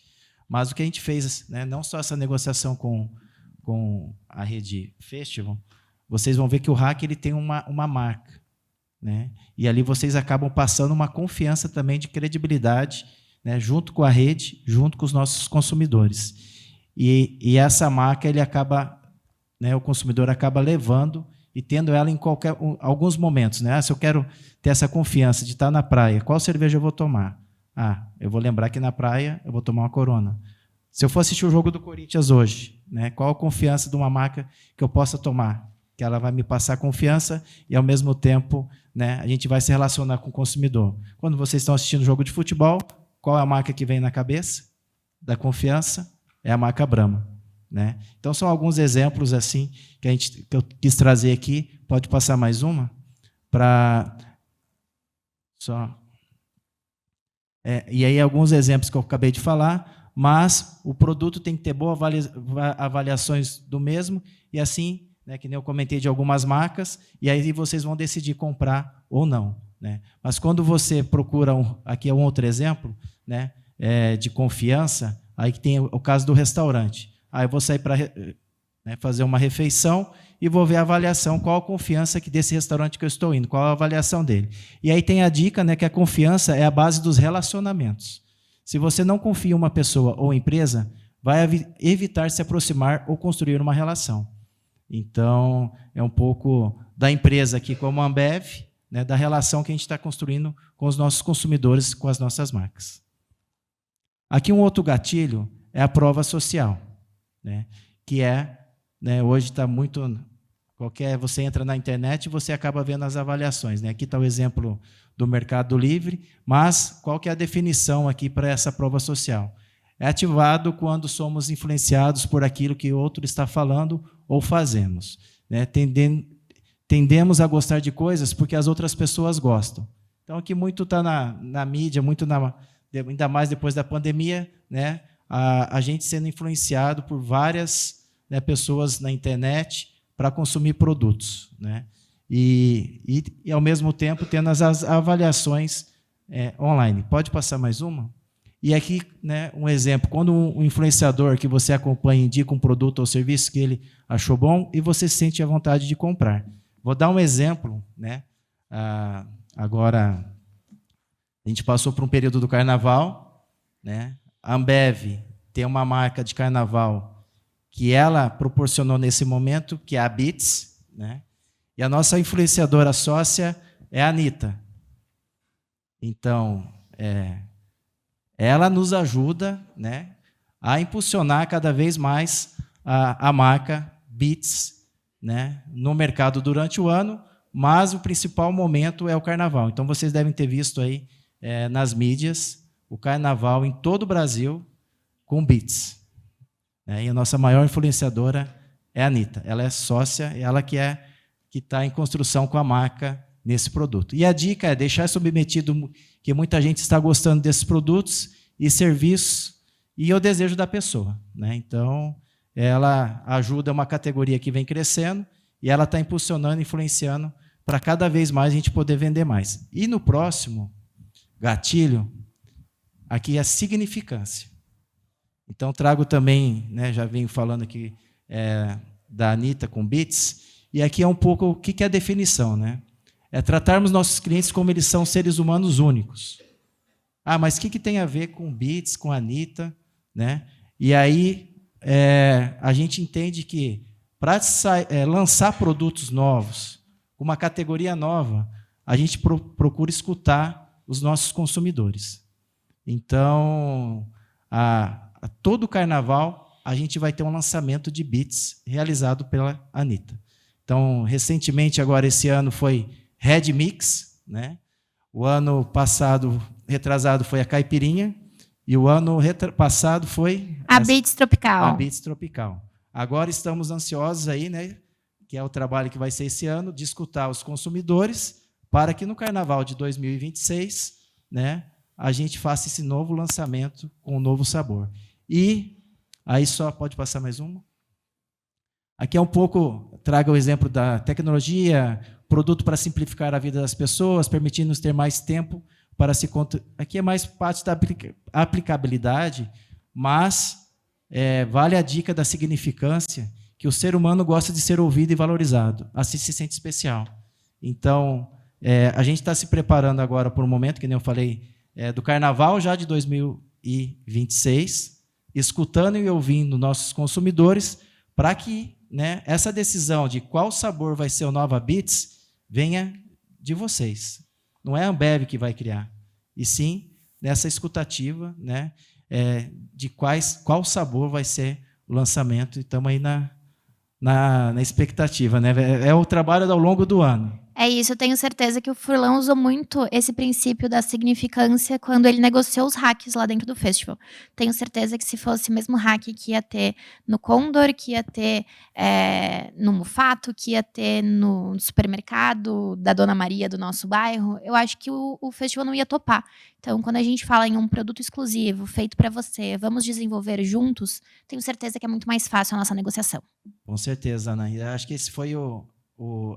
Mas o que a gente fez, né, não só essa negociação com a rede Festival, vocês vão ver que o Hack ele tem uma marca, né? E ali vocês acabam passando uma confiança também de credibilidade, né, junto com a rede, junto com os nossos consumidores. E essa marca ele acaba, né, o consumidor acaba levando e tendo ela em alguns momentos, né? Se eu quero ter essa confiança de estar na praia, qual cerveja eu vou tomar? Eu vou lembrar que na praia eu vou tomar uma Corona. Se eu for assistir o jogo do Corinthians hoje, né, qual a confiança de uma marca que eu possa tomar? Que ela vai me passar confiança e, ao mesmo tempo, né, a gente vai se relacionar com o consumidor. Quando vocês estão assistindo o jogo de futebol, qual é a marca que vem na cabeça da confiança? É a marca Brahma, né? Então, são alguns exemplos assim que eu quis trazer aqui. Pode passar mais uma? E aí, alguns exemplos que eu acabei de falar, mas o produto tem que ter boas avaliações do mesmo, e assim, né, que nem eu comentei de algumas marcas, e aí vocês vão decidir comprar ou não, né? Mas quando você procura, aqui é um outro exemplo, né, de confiança, aí que tem o caso do restaurante. Aí eu vou sair para fazer uma refeição e vou ver a avaliação, qual a confiança desse restaurante que eu estou indo, qual a avaliação dele. E aí tem a dica, né, que a confiança é a base dos relacionamentos. Se você não confia em uma pessoa ou empresa, vai evitar se aproximar ou construir uma relação. Então, é um pouco da empresa aqui como a Ambev, né, da relação que a gente está construindo com os nossos consumidores, com as nossas marcas. Aqui um outro gatilho é a prova social, né, que né, hoje está muito... Você entra na internet e você acaba vendo as avaliações, né? Aqui está o exemplo do Mercado Livre, mas qual que é a definição aqui para essa prova social? É ativado quando somos influenciados por aquilo que outro está falando ou fazemos, né? Tendemos a gostar de coisas porque as outras pessoas gostam. Então, aqui muito está na mídia, ainda mais depois da pandemia, né? A gente sendo influenciado por várias, né, pessoas na internet para consumir produtos, né? E, ao mesmo tempo, tendo as avaliações online. Pode passar mais uma? E aqui, né, um exemplo, quando um influenciador que você acompanha indica um produto ou serviço que ele achou bom e você sente a vontade de comprar. Vou dar um exemplo, né? Agora, a gente passou por um período do carnaval, né? A Ambev tem uma marca de carnaval que ela proporcionou nesse momento, que é a Beats, né? E a nossa influenciadora sócia é a Anitta. Então, ela nos ajuda, né, a impulsionar cada vez mais a marca Beats, né, no mercado durante o ano, mas o principal momento é o carnaval. Então, vocês devem ter visto aí nas mídias o carnaval em todo o Brasil com Beats. E a nossa maior influenciadora é a Anitta. Ela é sócia, ela que está em construção com a marca nesse produto. E a dica é deixar submetido que muita gente está gostando desses produtos e serviços e o desejo da pessoa, né? Então, ela ajuda uma categoria que vem crescendo e ela está impulsionando, influenciando para cada vez mais a gente poder vender mais. E no próximo gatilho, aqui é a significância. Então, trago também, né, já venho falando aqui da Anitta com Beats, e aqui é um pouco o que é a definição, né? É tratarmos nossos clientes como eles são seres humanos únicos. Ah, mas o que tem a ver com Beats, com a Anitta, né? E aí a gente entende que para lançar produtos novos, uma categoria nova, a gente procura escutar os nossos consumidores. Então, todo carnaval, a gente vai ter um lançamento de Beats realizado pela Anitta. Então, recentemente, agora esse ano, foi Red Mix, né? O ano passado, retrasado, foi a Caipirinha, e o ano passado foi a Beats Tropical. A Beats Tropical. Agora estamos ansiosos aí, né? Que é o trabalho que vai ser esse ano, de escutar os consumidores, para que no Carnaval de 2026, né, a gente faça esse novo lançamento com um novo sabor. E aí só pode passar mais uma. Aqui é um pouco, traga o exemplo da tecnologia, produto para simplificar a vida das pessoas, permitindo-nos ter mais tempo para se... Aqui é mais parte da aplicabilidade, mas vale a dica da significância, que o ser humano gosta de ser ouvido e valorizado, assim se sente especial. Então, a gente está se preparando agora por um momento, que nem eu falei, do Carnaval já de 2026, escutando e ouvindo nossos consumidores, para que, né, essa decisão de qual sabor vai ser o Nova Beats venha de vocês. Não é a Ambev que vai criar, e sim nessa escutativa, né, de qual sabor vai ser o lançamento, e estamos aí na expectativa, né? É o trabalho ao longo do ano. É isso, eu tenho certeza que o Furlan usou muito esse princípio da significância quando ele negociou os hacks lá dentro do festival. Tenho certeza que se fosse o mesmo hack que ia ter no Condor, que ia ter no Mufato, que ia ter no supermercado da Dona Maria do nosso bairro, eu acho que o festival não ia topar. Então, quando a gente fala em um produto exclusivo, feito para você, vamos desenvolver juntos, tenho certeza que é muito mais fácil a nossa negociação. Com certeza, Ana. Eu acho que esse foi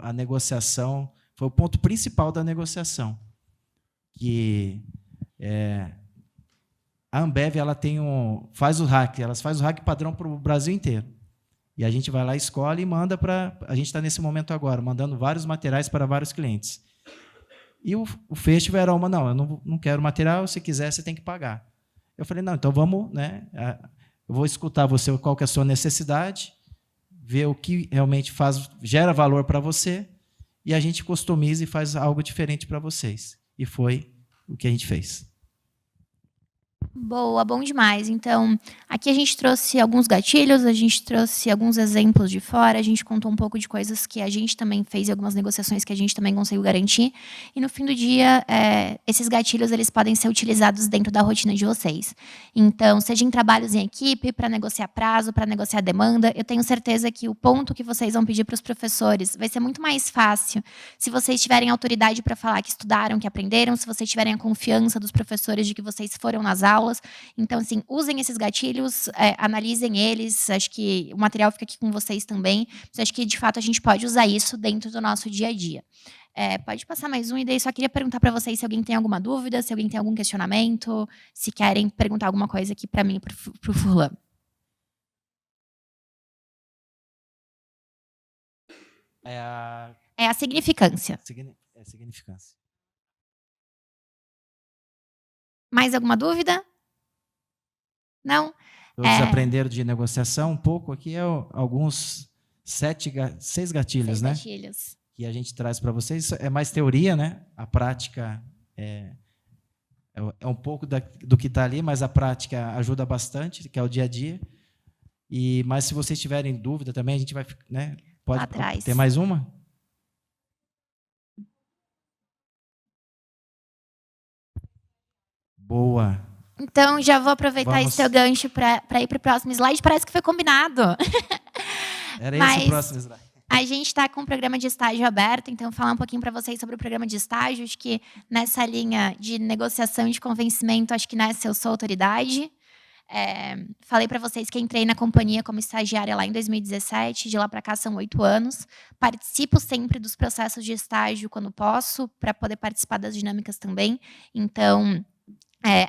a negociação, foi o ponto principal da negociação, que a Ambev ela faz o hack, elas faz o hack padrão para o Brasil inteiro, e a gente vai lá, escolhe e manda para... A gente está nesse momento agora, mandando vários materiais para vários clientes. E o festival era não, eu não quero material, se quiser você tem que pagar. Eu falei, não, então vamos, né? Eu vou escutar você, qual que é a sua necessidade, ver o que realmente gera valor para você, e a gente customiza e faz algo diferente para vocês. E foi o que a gente fez. Boa, bom demais. Então, aqui a gente trouxe alguns gatilhos, a gente trouxe alguns exemplos de fora, a gente contou um pouco de coisas que a gente também fez e algumas negociações que a gente também conseguiu garantir. E no fim do dia, esses gatilhos eles podem ser utilizados dentro da rotina de vocês. Então, seja em trabalhos em equipe, para negociar prazo, para negociar demanda, eu tenho certeza que o ponto que vocês vão pedir para os professores vai ser muito mais fácil se vocês tiverem autoridade para falar que estudaram, que aprenderam, se vocês tiverem a confiança dos professores de que vocês foram nas aulas. Então, assim, usem esses gatilhos, analisem eles. Acho que o material fica aqui com vocês também. Mas acho que, de fato, a gente pode usar isso dentro do nosso dia a dia. Pode passar mais um, e daí só queria perguntar para vocês se alguém tem alguma dúvida, se alguém tem algum questionamento, se querem perguntar alguma coisa aqui para mim e para o Furlan. É a significância. Significância. Mais alguma dúvida? Não? Todos aprenderam de negociação um pouco. Aqui alguns 6 gatilhos, né? 6 gatilhos. Que a gente traz para vocês. É mais teoria, né? A prática é um pouco do que está ali, mas a prática ajuda bastante, que é o dia a dia. Mas se vocês tiverem dúvida também, a gente vai, né, pode Atrás. ter mais uma? Boa. Então, já vou aproveitar esse teu gancho para ir para o próximo slide. Parece que foi combinado. Era esse o próximo slide. A gente está com o programa de estágio aberto, então falar um pouquinho para vocês sobre o programa de estágio. Acho que nessa linha de negociação e de convencimento, acho que nessa eu sou autoridade. Falei para vocês que entrei na companhia como estagiária lá em 2017, de lá para cá são 8 anos. Participo sempre dos processos de estágio quando posso, para poder participar das dinâmicas também. Então,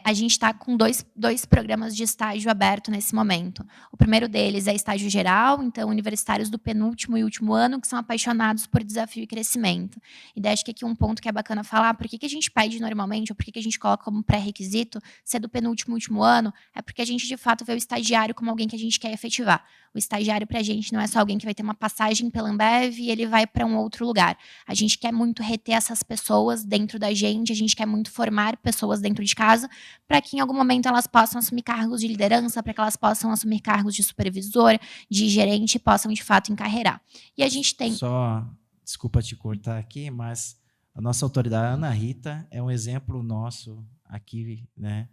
a gente está com dois programas de estágio aberto nesse momento. O primeiro deles é estágio geral, então universitários do penúltimo e último ano que são apaixonados por desafio e crescimento. E daí acho que aqui um ponto que é bacana falar, por que a gente pede normalmente, ou por que a gente coloca como pré-requisito ser do penúltimo e último ano, é porque a gente de fato vê o estagiário como alguém que a gente quer efetivar. O estagiário para a gente não é só alguém que vai ter uma passagem pela Ambev e ele vai para um outro lugar. A gente quer muito reter essas pessoas dentro da gente, a gente quer muito formar pessoas dentro de casa, para que em algum momento elas possam assumir cargos de liderança, para que elas possam assumir cargos de supervisor, de gerente e possam de fato encarreirar. E a gente tem... Só, desculpa te cortar aqui, mas a nossa autoridade, a Ana Rita, é um exemplo nosso aqui, né,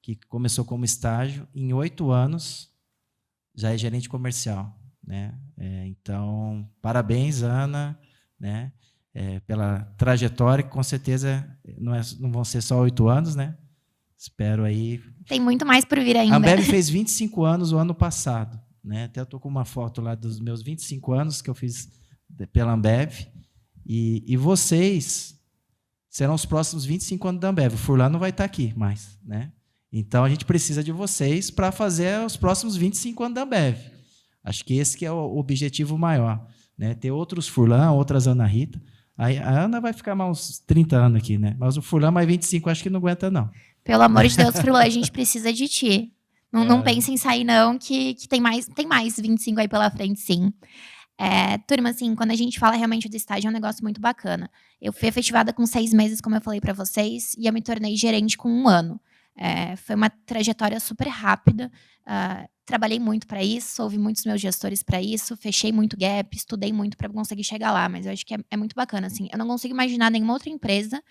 que começou como estágio, em 8 anos já é gerente comercial, né? Então, parabéns, Ana, né, pela trajetória, que com certeza não vão ser só 8 anos, né? Espero aí. Tem muito mais por vir ainda. A Ambev fez 25 anos o ano passado, né? Até eu estou com uma foto lá dos meus 25 anos que eu fiz pela Ambev. E vocês serão os próximos 25 anos da Ambev. O Furlan não vai estar aqui mais, né? Então, a gente precisa de vocês para fazer os próximos 25 anos da Ambev. Acho que esse que é o objetivo maior, né? Ter outros Furlan, outras Ana Rita. Aí a Ana vai ficar mais uns 30 anos aqui, né? Mas o Furlan mais 25 acho que não aguenta, não. Pelo amor de Deus, Furlan, a gente precisa de ti. Não pense em sair, não, que tem mais 25 aí pela frente, sim. Turma, assim, quando a gente fala realmente do estágio, é um negócio muito bacana. Eu fui efetivada com 6 meses, como eu falei para vocês, e eu me tornei gerente com 1 ano. Foi uma trajetória super rápida. Trabalhei muito para isso, ouvi muitos meus gestores para isso, fechei muito gap, estudei muito para conseguir chegar lá, mas eu acho que é muito bacana, assim. Eu não consigo imaginar nenhuma outra empresa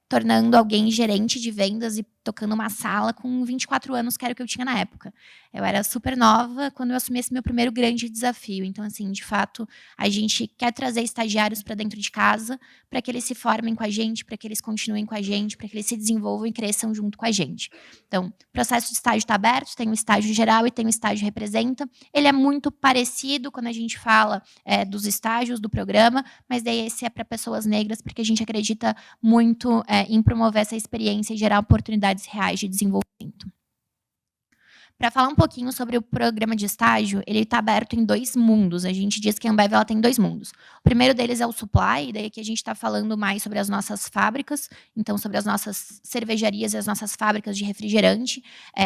tornando alguém gerente de vendas e tocando uma sala com 24 anos, que era o que eu tinha na época. Eu era super nova quando eu assumi esse meu primeiro grande desafio. Então, assim, de fato, a gente quer trazer estagiários para dentro de casa para que eles se formem com a gente, para que eles continuem com a gente, para que eles se desenvolvam e cresçam junto com a gente. Então, o processo de estágio está aberto, tem o estágio geral e tem o estágio representa. Ele é muito parecido quando a gente fala dos estágios do programa, mas daí esse é para pessoas negras, porque a gente acredita muito em promover essa experiência e gerar oportunidades reais de desenvolvimento. Para falar um pouquinho sobre o programa de estágio, ele está aberto em 2 mundos. A gente diz que a Ambev ela tem 2 mundos. O primeiro deles é o supply, e daí aqui a gente está falando mais sobre as nossas fábricas, então sobre as nossas cervejarias e as nossas fábricas de refrigerante.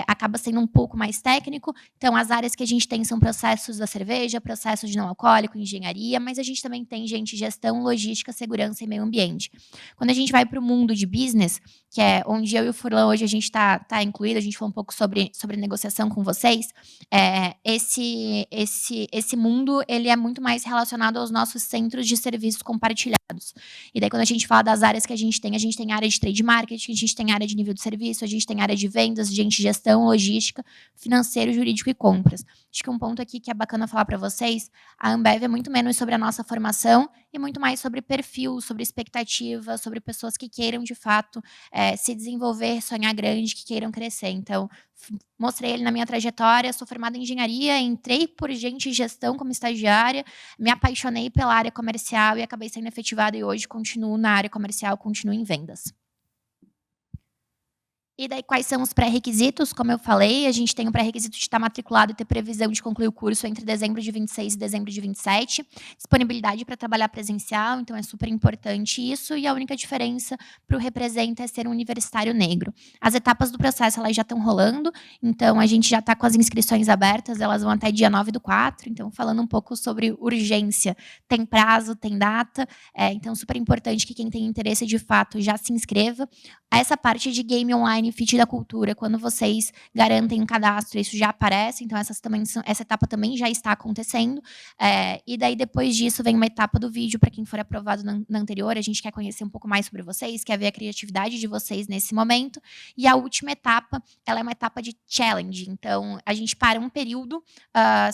Acaba sendo um pouco mais técnico. Então, as áreas que a gente tem são processos da cerveja, processos de não alcoólico, engenharia, mas a gente também tem, gente, gestão, logística, segurança e meio ambiente. Quando a gente vai para o mundo de business, que é onde eu e o Furlan hoje a gente está incluído, a gente falou um pouco sobre negociação com vocês, esse mundo ele é muito mais relacionado aos nossos centros de serviços compartilhados. E daí, quando a gente fala das áreas que a gente tem área de trade marketing, a gente tem área de nível de serviço, a gente tem área de vendas, gestão, logística, financeiro, jurídico e compras. Acho que um ponto aqui que é bacana falar para vocês, a Ambev é muito menos sobre a nossa formação e muito mais sobre perfil, sobre expectativa, sobre pessoas que queiram, de fato, se desenvolver, sonhar grande, que queiram crescer. Então, mostrei ele na minha trajetória, sou formada em engenharia, entrei por gestão como estagiária, me apaixonei pela área comercial e acabei sendo efetivada e hoje continuo na área comercial, continuo em vendas. E daí, quais são os pré-requisitos? Como eu falei, a gente tem o pré-requisito de estar matriculado e ter previsão de concluir o curso entre dezembro de 26 e dezembro de 27. Disponibilidade para trabalhar presencial, então é super importante isso. E a única diferença para o Representa é ser um universitário negro. As etapas do processo elas já estão rolando, então a gente já está com as inscrições abertas, elas vão até dia 9/4. Então, falando um pouco sobre urgência, tem prazo, tem data, então super importante que quem tem interesse de fato já se inscreva. Essa parte de game online, fit da cultura, quando vocês garantem um cadastro, isso já aparece, então essa etapa também já está acontecendo. E daí, depois disso, vem uma etapa do vídeo, para quem for aprovado na anterior, a gente quer conhecer um pouco mais sobre vocês, quer ver a criatividade de vocês nesse momento. E a última etapa, ela é uma etapa de challenge, então a gente para um período,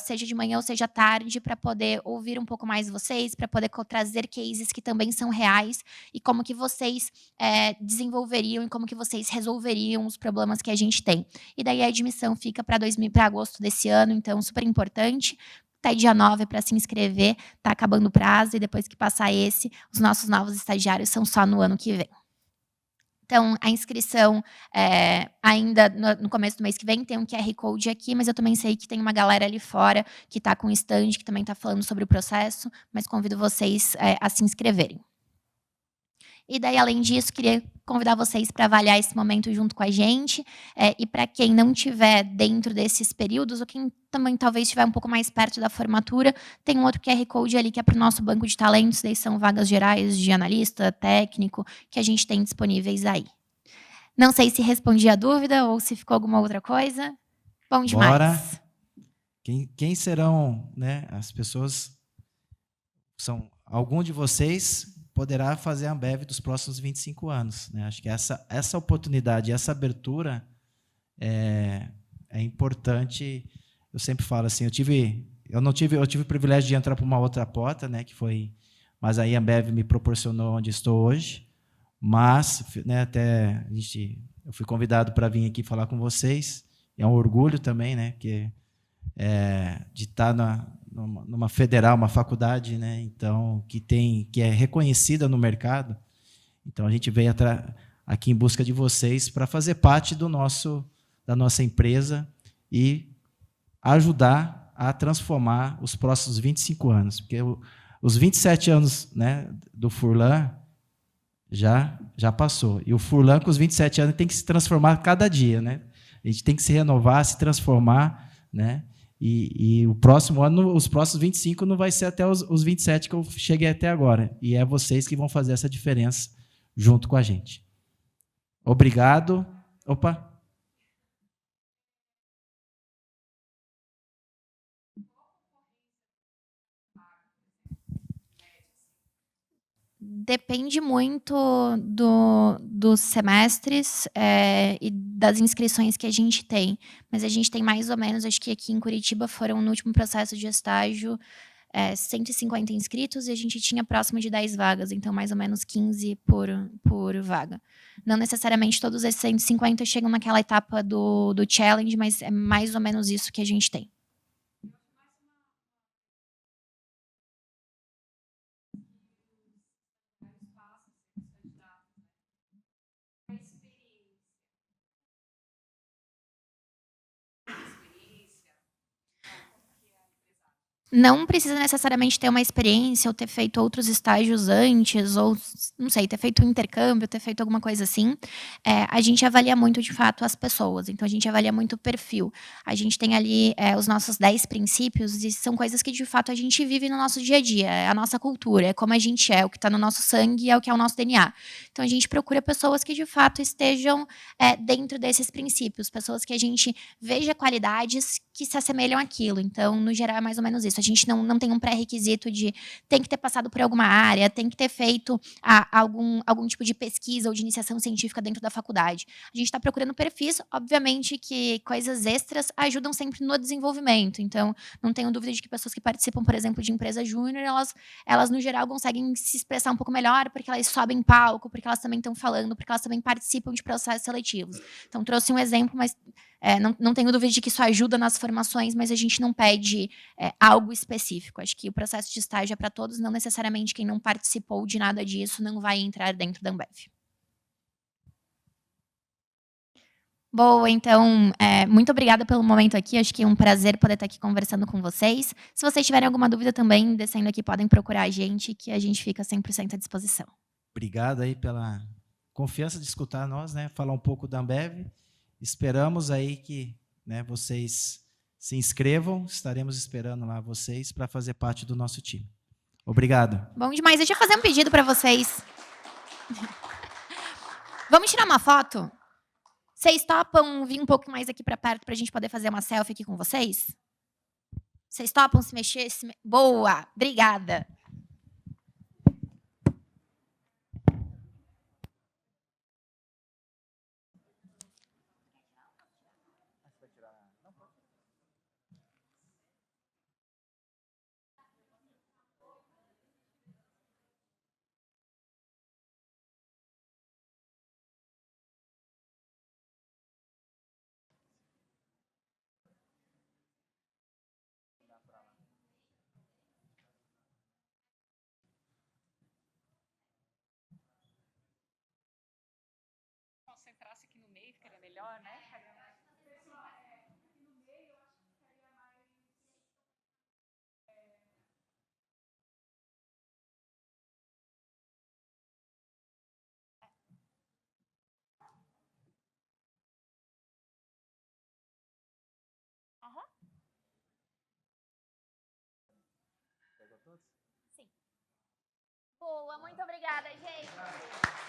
seja de manhã ou seja à tarde, para poder ouvir um pouco mais vocês, para poder trazer cases que também são reais, e como que vocês desenvolveriam e como que vocês resolveriam os problemas que a gente tem. E daí a admissão fica para agosto desse ano, então super importante. Até dia 9 para se inscrever, tá acabando o prazo, e depois que passar esse, os nossos novos estagiários são só no ano que vem. Então, a inscrição, ainda no começo do mês que vem, tem um QR Code aqui, mas eu também sei que tem uma galera ali fora que está com stand, que também está falando sobre o processo, mas convido vocês a se inscreverem. E daí, além disso, queria convidar vocês para avaliar esse momento junto com a gente. E para quem não estiver dentro desses períodos, ou quem também talvez estiver um pouco mais perto da formatura, tem um outro QR Code ali que é para o nosso banco de talentos, daí são vagas gerais de analista, técnico, que a gente tem disponíveis aí. Não sei se respondi a dúvida ou se ficou alguma outra coisa. Bom demais. Bora. Quem serão, né, as pessoas? São algum de vocês poderá fazer a Ambev dos próximos 25 anos. Né? Acho que essa oportunidade, essa abertura é importante. Eu sempre falo assim, eu tive o privilégio de entrar por uma outra porta, né, mas aí a Ambev me proporcionou onde estou hoje. Mas, né, eu fui convidado para vir aqui falar com vocês. É um orgulho também, né, de estar numa federal, uma faculdade, né, então, que é reconhecida no mercado. Então, a gente veio aqui em busca de vocês para fazer parte da nossa empresa e ajudar a transformar os próximos 25 anos. Porque os 27 anos, né, do Furlan já passou. E o Furlan, com os 27 anos, tem que se transformar cada dia. Né? A gente tem que se renovar, se transformar, né? E o próximo ano, os próximos 25 não vai ser até os 27 que eu cheguei até agora. E é vocês que vão fazer essa diferença junto com a gente. Obrigado. Opa! Depende muito dos semestres e das inscrições que a gente tem. Mas a gente tem mais ou menos, acho que aqui em Curitiba foram, no último processo de estágio, 150 inscritos, e a gente tinha próximo de 10 vagas, então mais ou menos 15 por vaga. Não necessariamente todos esses 150 chegam naquela etapa do challenge, mas é mais ou menos isso que a gente tem. Não precisa necessariamente ter uma experiência ou ter feito outros estágios antes, ou, não sei, ter feito um intercâmbio, ter feito alguma coisa assim. A gente avalia muito, de fato, as pessoas. Então, a gente avalia muito o perfil. A gente tem ali os nossos 10 princípios, e são coisas que, de fato, a gente vive no nosso dia a dia. É a nossa cultura, é como a gente é, o que está no nosso sangue, é o que é o nosso DNA. Então, a gente procura pessoas que, de fato, estejam dentro desses princípios. Pessoas que a gente veja qualidades que se assemelham àquilo. Então, no geral, é mais ou menos isso. A gente não tem um pré-requisito de tem que ter passado por alguma área, tem que ter feito algum tipo de pesquisa ou de iniciação científica dentro da faculdade. A gente está procurando perfis, obviamente que coisas extras ajudam sempre no desenvolvimento. Então, não tenho dúvida de que pessoas que participam, por exemplo, de empresa júnior, elas, no geral, conseguem se expressar um pouco melhor, porque elas sobem palco, porque elas também estão falando, porque elas também participam de processos seletivos. Então, trouxe um exemplo, mas não tenho dúvida de que isso ajuda nas formações, mas a gente não pede algo específico. Acho que o processo de estágio é para todos, não necessariamente quem não participou de nada disso não vai entrar dentro da Ambev. Boa, então, muito obrigada pelo momento aqui. Acho que é um prazer poder estar aqui conversando com vocês. Se vocês tiverem alguma dúvida também, descendo aqui, podem procurar a gente, que a gente fica 100% à disposição. Obrigado aí pela confiança de escutar nós, né? Falar um pouco da Ambev. Esperamos aí que, né, vocês se inscrevam. Estaremos esperando lá vocês para fazer parte do nosso time. Obrigado. Bom demais. Deixa eu fazer um pedido para vocês. Vamos tirar uma foto? Vocês topam vir um pouco mais aqui para perto para a gente poder fazer uma selfie aqui com vocês? Vocês topam se mexer? Boa! Obrigada. Concentrasse aqui no meio, ficaria melhor, né? Sim. Boa, muito obrigada, gente.